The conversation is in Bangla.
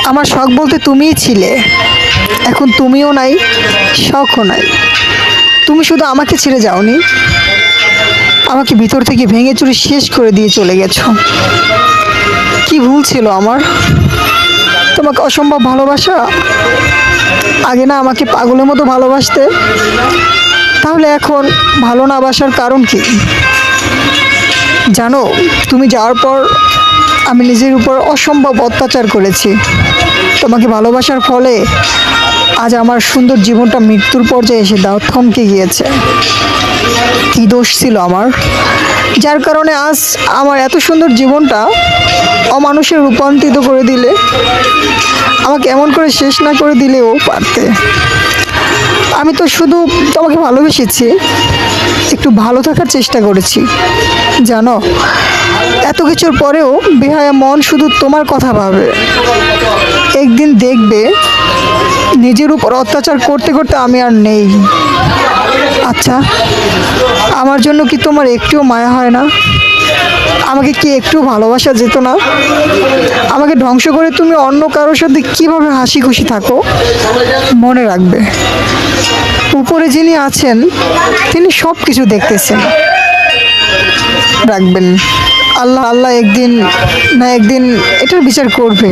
আমার শখ বলতে তুমিই ছিলে, এখন তুমিও নাই, শখও নাই। তুমি শুধু আমাকে ছেড়ে যাওনি, আমাকে ভিতর থেকে ভেঙে চুরে শেষ করে দিয়ে চলে গেছো। কি ভুল ছিল আমার তোমাকে অসম্ভব ভালোবাসা? আগে না আমাকে পাগলের মতো ভালোবাসতে, তাহলে এখন ভালো না বাসার কারণ কি? জানো, তুমি যাওয়ার পর আমি নিজের উপর অসম্ভব অত্যাচার করেছি। তোমাকে ভালোবাসার ফলে আজ আমার সুন্দর জীবনটা মৃত্যুর পর্যায়ে এসে দাও থমকে গিয়েছে। কি দোষ ছিল আমার, যার কারণে আজ আমার এত সুন্দর জীবনটা অমানুষে রূপান্তরিত করে দিলে? আমাকে এমন করে শেষ না করে দিলেও পারতে। আমি তো শুধু তোমাকে ভালোবেসেছি, একটু ভালো থাকার চেষ্টা করেছি। জানো, এত কিছুর পরেও বেহায়া মন শুধু তোমার কথা ভাবে। একদিন দেখবে নিজের উপর অত্যাচার করতে করতে আমি আর নেই। আচ্ছা, আমার জন্য কি তোমার একটুও মায়া হয় না? আমাকে কি একটু ভালোবাসা যেত না? আমাকে ধ্বংস করে তুমি অন্য কারোর সাথে কিভাবে হাসি খুশি থাকো? মনে রাখবে, উপরে যিনি আছেন তিনি সব কিছু দেখতেছেন। রাখবেন, আল্লাহ আল্লাহ একদিন না একদিন এটার বিচার করবে।